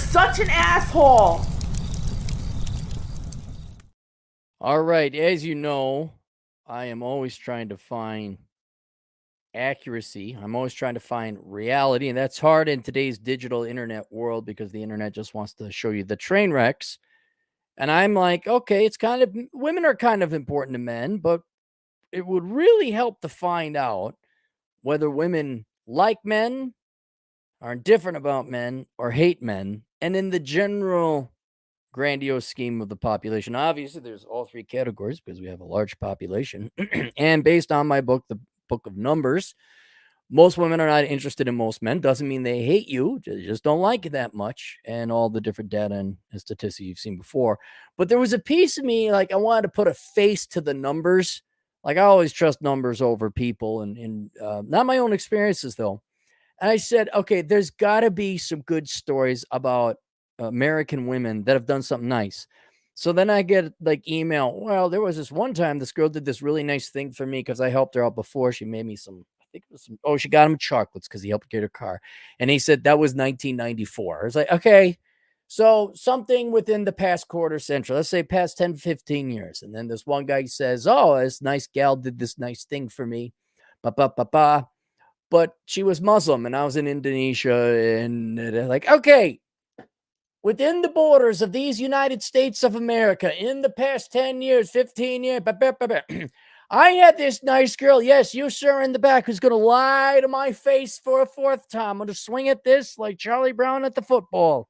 such an asshole. All right. As you know, I am always trying to find accuracy. I'm always trying to find reality. And that's hard in today's digital internet world because the internet just wants to show you the train wrecks. And I'm like, okay, it's kind of women are kind of important to men, but it would really help to find out whether women like men, are indifferent about men, or hate men. And in the general grandiose scheme of the population. Obviously, there's all three categories because we have a large population. And based on my book, the Book of Numbers, most women are not interested in most men. Doesn't mean they hate you, they just don't like you that much. And all the different data and statistics you've seen before. But there was a piece of me like I wanted to put a face to the numbers. Like I always trust numbers over people, and not my own experiences though. And I said, okay, there's got to be some good stories about American women that have done something nice. So then I get like email. Well, there was this one time this girl did this really nice thing for me because I helped her out before. She made me some, I think it was some, oh, she got him chocolates because he helped get her car. And he said that was 1994. I was like, okay. So something within the past quarter century, let's say past 10, 15 years. And then this one guy says, oh, this nice gal did this nice thing for me. Ba, ba, ba, ba, but she was Muslim and I was in Indonesia and they're like, okay, within the borders of these United States of America in the past 10 years, 15 years, I had this nice girl. Yes, you, sir, in the back who's going to lie to my face for a fourth time. I'm going to swing at this like Charlie Brown at the football.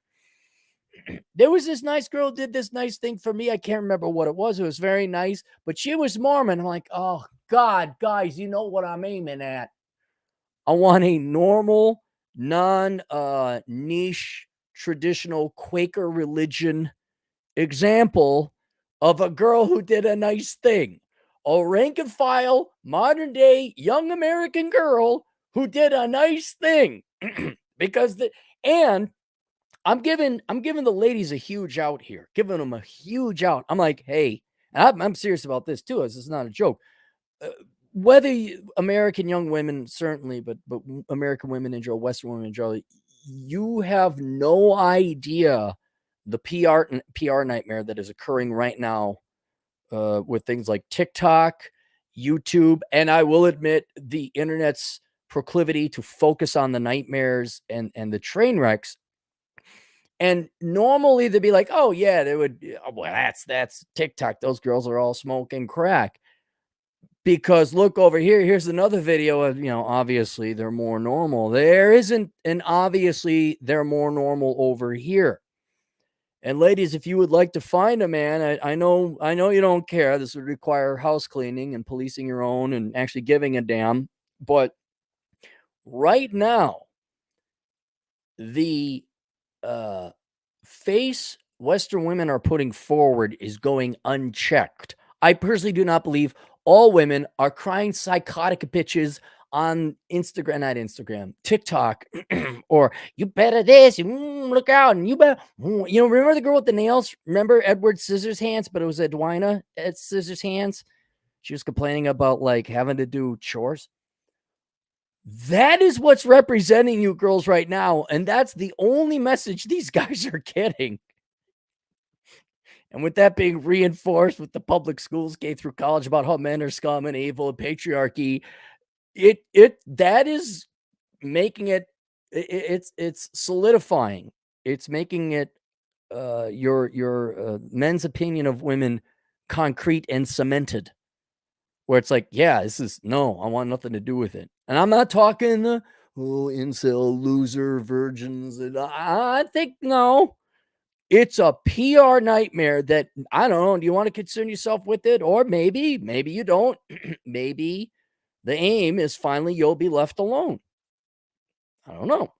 There was this nice girl did this nice thing for me. I can't remember what it was. It was very nice, but she was Mormon. I'm like, oh, God, guys, you know what I'm aiming at. I want a normal, non niche, traditional Quaker religion example of a girl who did a nice thing. A rank and file, modern day young American girl who did a nice thing. Because and I'm giving the ladies a huge out here, giving them a huge out. I'm like, hey, and I'm serious about this too. This is not a joke. Uh, whether American young women certainly, but American women in general, Western women in general, you have no idea the PR nightmare that is occurring right now with things like TikTok, YouTube, and I will admit the internet's proclivity to focus on the nightmares and the train wrecks. And normally they'd be like, oh yeah, they would. Oh, well, that's TikTok. Those girls are all smoking crack. Because look over here, here's another video of, obviously they're more normal. There isn't an obviously they're more normal over here. And ladies, if you would like to find a man, I know you don't care. This would require house cleaning and policing your own and actually giving a damn. But right now, the face Western women are putting forward is going unchecked. I personally do not believe all women are crying psychotic bitches on Instagram, not Instagram, TikTok, or you better this, look out, and you better, remember the girl with the nails? Remember Edward Scissorhands, but it was Edwina at Scissorhands? She was complaining about like having to do chores. That is what's representing you girls right now. And that's the only message these guys are getting. And with that being reinforced with the public schools, K through college, about how men are scum and evil and patriarchy, that is making it's solidifying. It's making it your men's opinion of women concrete and cemented. Where it's like, yeah, this is no, I want nothing to do with it. And I'm not talking incel loser virgins. And I think no. It's a PR nightmare that I don't know. Do you want to concern yourself with it? Or maybe you don't. Maybe the aim is finally you'll be left alone. I don't know.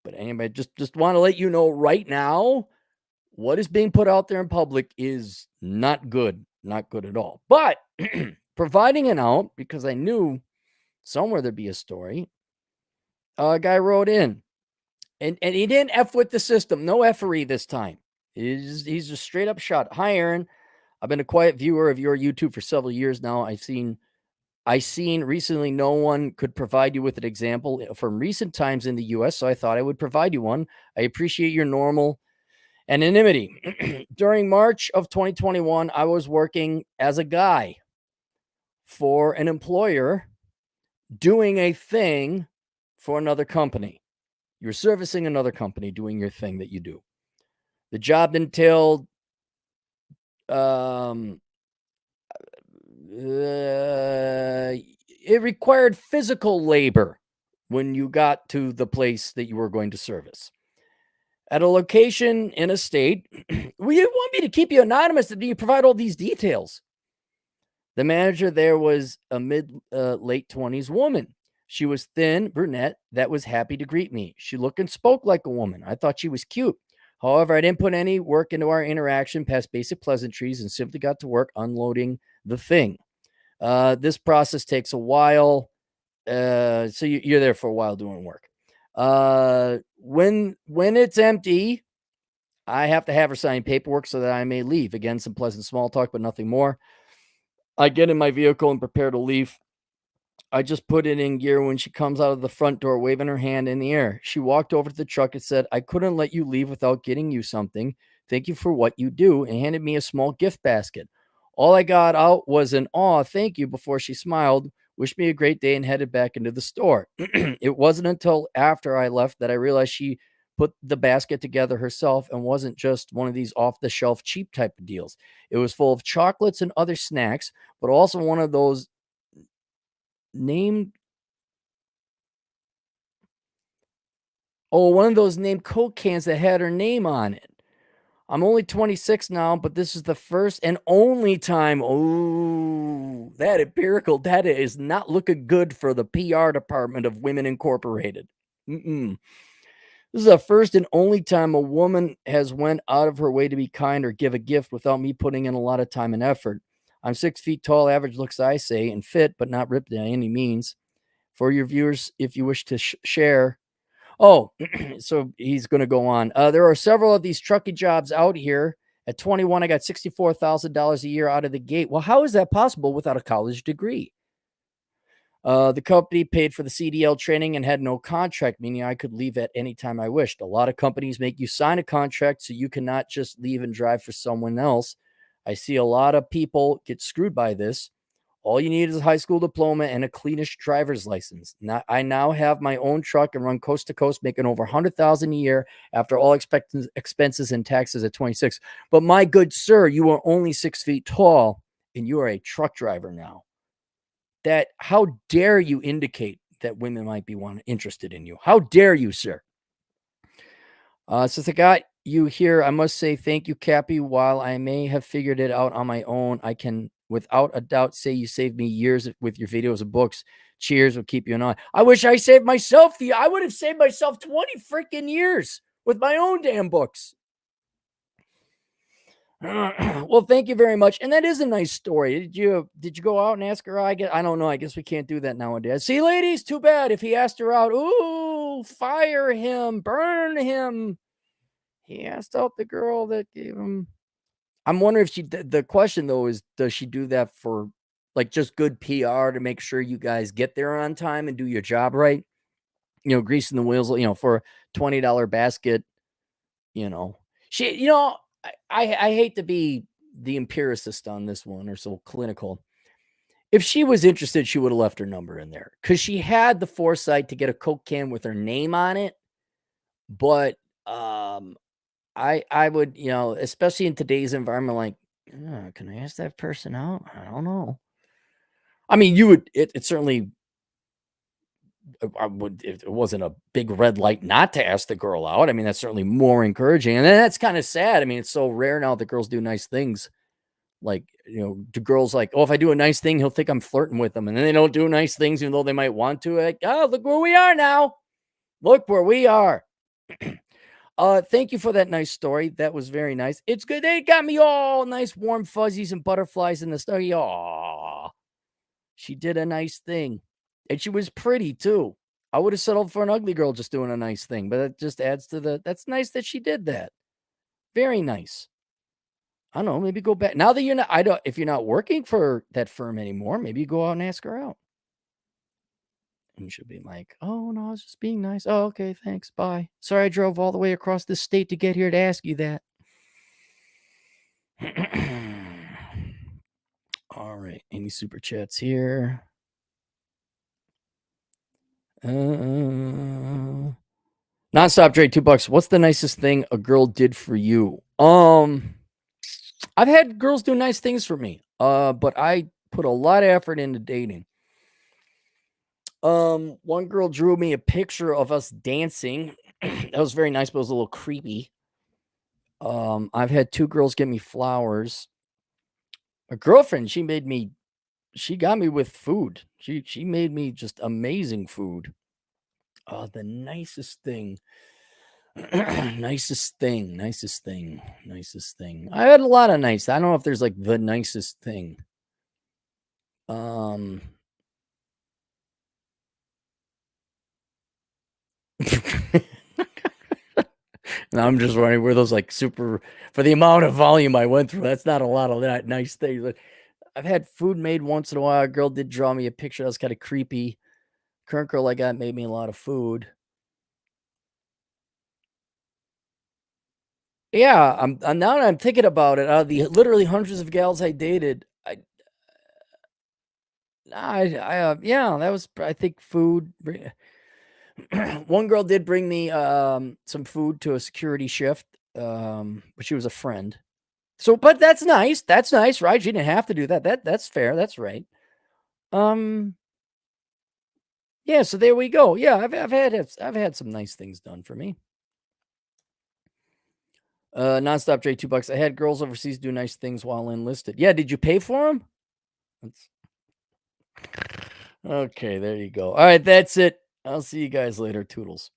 But anyway, just want to let you know right now what is being put out there in public is not good. Not good at all. But providing an out, because I knew somewhere there'd be a story, a guy wrote in. And he didn't F with the system. No effery this time. He's just straight up shot. Hi, Aaron. I've been a quiet viewer of your YouTube for several years now. I've seen I seen recently no one could provide you with an example from recent times in the US, so I thought I would provide you one. I appreciate your normal anonymity. During March of 2021, I was working as a guy for an employer doing a thing for another company. You're servicing another company doing your thing that you do. The job entailed um, it required physical labor when you got to the place that you were going to service. At a location in a state, well, you want me to keep you anonymous and you provide all these details. The manager there was a late 20s woman. She was thin, brunette, that was happy to greet me. She looked and spoke like a woman. I thought she was cute. However, I didn't put any work into our interaction past basic pleasantries and simply got to work unloading the thing. This process takes a while. So you're there for a while doing work. When it's empty, I have to have her sign paperwork so that I may leave. Again, some pleasant small talk, but nothing more. I get in my vehicle and prepare to leave. I just put it in gear when she comes out of the front door, waving her hand in the air. She walked over to the truck and said, "I couldn't let you leave without getting you something. Thank you for what you do," and handed me a small gift basket. All I got out was an "aw, thank you" before she smiled, wished me a great day, and headed back into the store. It wasn't until after I left that I realized she put the basket together herself and wasn't just one of these off the shelf cheap type of deals. It was full of chocolates and other snacks, but also one of those named one of those named Coke cans that had her name on it. I'm only 26 now, but this is the first and only time. Oh, that empirical data is not looking good for the PR department of Women Incorporated. Mm-mm. This is the first and only time a woman has went out of her way to be kind or give a gift without me putting in a lot of time and effort. I'm 6 feet tall, average looks, I say, and fit, but not ripped by any means. For your viewers, if you wish to share. Oh, so he's going to go on. There are several of these trucking jobs out here. At 21, I got $64,000 a year out of the gate. Well, how is that possible without a college degree? The company paid for the CDL training and had no contract, meaning I could leave at any time I wished. A lot of companies make you sign a contract so you cannot just leave and drive for someone else. I see a lot of people get screwed by this. All you need is a high school diploma and a cleanish driver's license. I now have my own truck and run coast to coast, making over 100,000 a year after all expenses and taxes at 26. But my good sir, you are only 6 feet tall and you are a truck driver now. How dare you indicate that women might be interested in you? How dare you, sir? Since I got you here, I must say thank you, Cappy. While I may have figured it out on my own, I can without a doubt say you saved me years with your videos and books. Cheers, will keep you on. I wish I saved myself I would have saved myself 20 freaking years with my own damn books. Well, thank you very much. And that is a nice story. Did you go out and ask her? I don't know. I guess we can't do that nowadays. See, ladies, too bad if he asked her out. Ooh, fire him, burn him. He asked out the girl that gave him. I'm wondering if the question though is, does she do that for like just good PR to make sure you guys get there on time and do your job right? Greasing the wheels, for a $20 basket, she, I hate to be the empiricist on this one or so clinical. If she was interested, she would have left her number in there because she had the foresight to get a Coke can with her name on it. But I would, especially in today's environment, like, can I ask that person out? I don't know. I mean, you would. It certainly. I would if it wasn't a big red light not to ask the girl out. I mean, that's certainly more encouraging, and then that's kind of sad. I mean, it's so rare now that girls do nice things. Like, do girls like, oh, if I do a nice thing, he'll think I'm flirting with them, and then they don't do nice things, even though they might want to. Like, oh, look where we are now. Look where we are. Thank you for that nice story. That was very nice. It's good. They got me all nice, warm fuzzies and butterflies in the story. Aw, she did a nice thing, and she was pretty too. I would have settled for an ugly girl just doing a nice thing, but it just adds to that's nice that she did that. Very nice. I don't know, maybe go back now that you're not if you're not working for that firm anymore, maybe you go out and ask her out. And she'll be like, "Oh, no, I was just being nice. Oh, okay, thanks. Bye. Sorry I drove all the way across the state to get here to ask you that." All right. Any super chats here? Nonstop Dre, $2. What's the nicest thing a girl did for you? I've had girls do nice things for me. But I put a lot of effort into dating. One girl drew me a picture of us dancing. That was very nice, but it was a little creepy. I've had 2 girls get me flowers. A girlfriend, she got me with food. She made me just amazing food. The nicest thing. nicest thing. I had a lot of nice. I don't know if there's like the nicest thing. Now I'm just wondering where those like super for the amount of volume I went through. That's not a lot of that nice things. But I've had food made once in a while. A girl did draw me a picture that was kind of creepy. Current girl I got made me a lot of food. Yeah, I'm now that I'm thinking about it, the literally hundreds of gals I dated, yeah, that was I think food. One girl did bring me some food to a security shift, but she was a friend. So, but that's nice. That's nice, right? She didn't have to do that. That's fair. That's right. Yeah. So there we go. Yeah, I've had some nice things done for me. Nonstop J, $2. I had girls overseas do nice things while enlisted. Yeah, did you pay for them? Okay, there you go. All right, that's it. I'll see you guys later. Toodles.